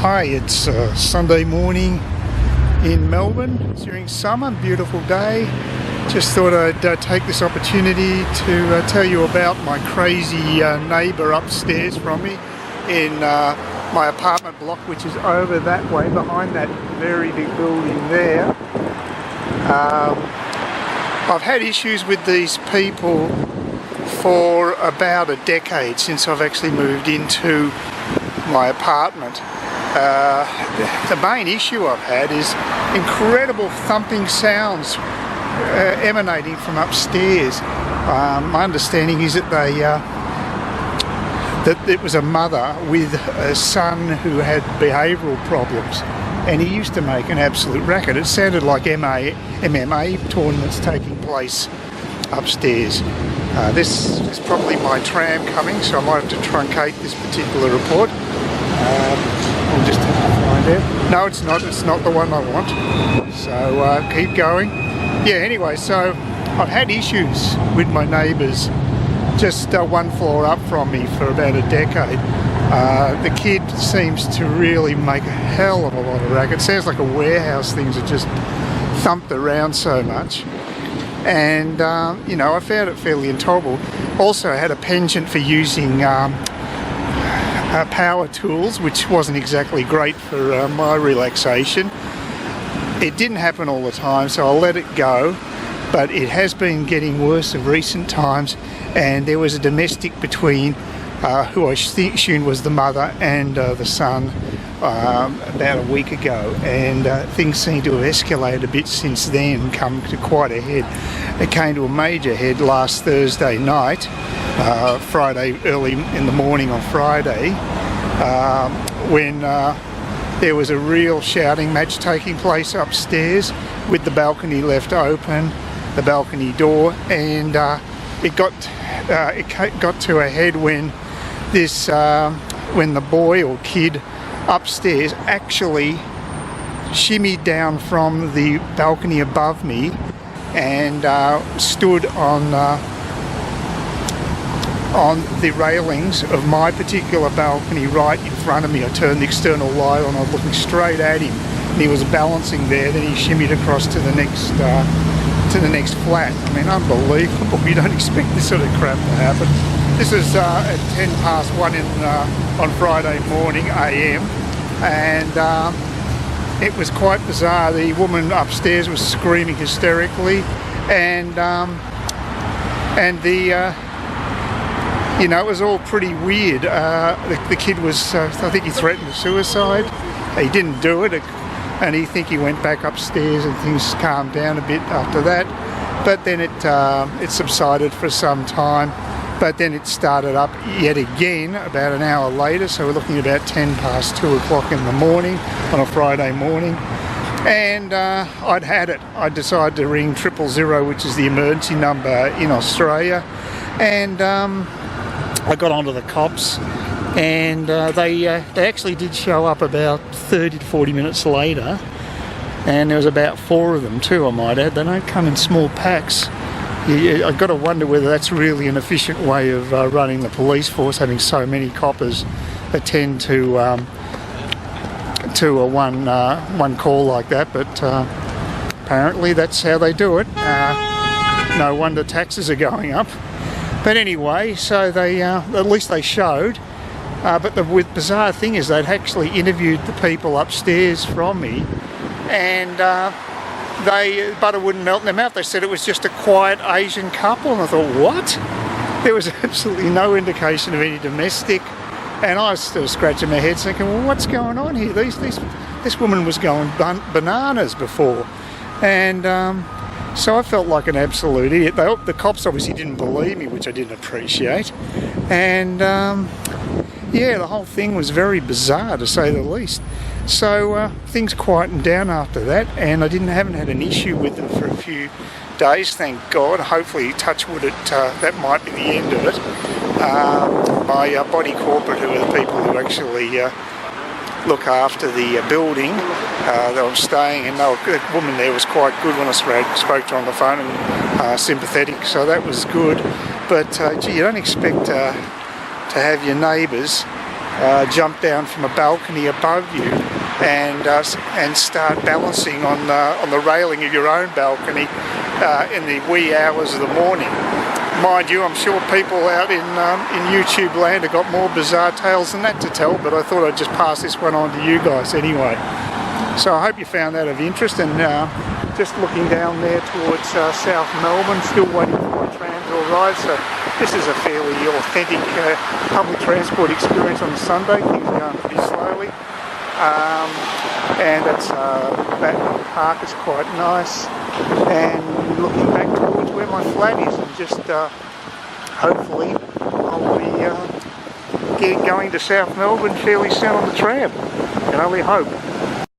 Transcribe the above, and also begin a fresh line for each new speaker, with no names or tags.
Hi, it's Sunday morning in Melbourne during summer, beautiful day. Just thought I'd take this opportunity to tell you about my crazy neighbour upstairs from me in my apartment block, which is over that way behind that very big building there. I've had issues with these people for about a decade since I've actually moved into my apartment. The main issue I've had is incredible thumping sounds emanating from upstairs. My understanding is that that it was a mother with a son who had behavioural problems, and he used to make an absolute racket. It sounded like MMA tournaments taking place upstairs. This is probably my tram coming, so I might have to truncate this particular report. We'll just have to find out. No, it's not the one I want. So keep going. Yeah, anyway, so I've had issues with my neighbours just one floor up from me for about a decade. The kid seems to really make a hell of a lot of racket. It sounds like a warehouse, things are just thumped around so much. And, you know, I found it fairly intolerable. Also, I had a penchant for using power tools, which wasn't exactly great for my relaxation. It didn't happen all the time, so I let it go, but it has been getting worse in recent times, and there was a domestic between who I assumed was the mother and the son about a week ago, and things seem to have escalated a bit since then, come to quite a head. It came to a major head last Thursday night, Friday, early in the morning on Friday, when there was a real shouting match taking place upstairs with the balcony left open, the balcony door, and it got to a head when when the boy or kid upstairs actually shimmied down from the balcony above me and stood on the railings of my particular balcony right in front of me. I turned the external light on, I was looking straight at him, and he was balancing there. Then he shimmied across to the next flat. I mean, unbelievable. You don't expect this sort of crap to happen. This is at 1:10 on Friday morning AM, and it was quite bizarre. The woman upstairs was screaming hysterically, and you know, it was all pretty weird. The kid was, I think he threatened suicide. He didn't do it, and he think he went back upstairs, and things calmed down a bit after that. But then it subsided for some time. But then it started up yet again about an hour later, so we're looking at about 2 o'clock in the morning on a Friday morning. And I'd had it. I decided to ring 000, which is the emergency number in Australia, and I got onto the cops, and they actually did show up about 30 to 40 minutes later, and there was about 4 of them too, I might add. They don't come in small packs. I've got to wonder whether that's really an efficient way of running the police force, having so many coppers attend to a one call like that. But apparently that's how they do it. No wonder taxes are going up. But anyway, so they at least they showed. But the bizarre thing is they'd actually interviewed the people upstairs from me, and butter wouldn't melt in their mouth. They said it was just a quiet Asian couple, and I thought, what? There was absolutely no indication of any domestic, and I was still scratching my head thinking, well, what's going on here? This woman was going bananas before, and so I felt like an absolute idiot. The cops obviously didn't believe me, which I didn't appreciate, and yeah, the whole thing was very bizarre, to say the least. So things quietened down after that, and I haven't had an issue with them for a few days, thank God. Hopefully, touch wood, that might be the end of it. My body corporate, who are the people who actually look after the building that I'm staying in, the woman there was quite good when I spoke to her on the phone, and sympathetic, so that was good. But gee, you don't expect to have your neighbours jump down from a balcony above you and start balancing on the railing of your own balcony in the wee hours of the morning. Mind you, I'm sure people out in YouTube land have got more bizarre tales than that to tell, but I thought I'd just pass this one on to you guys anyway. So I hope you found that of interest, and just looking down there towards South Melbourne, still waiting for my tram to arrive. So this is a fairly authentic public transport experience on a Sunday. Things are going pretty slowly. And that park is quite nice, and looking back towards where my flat is, and just hopefully I'll be going to South Melbourne fairly soon on the tram. I can only hope.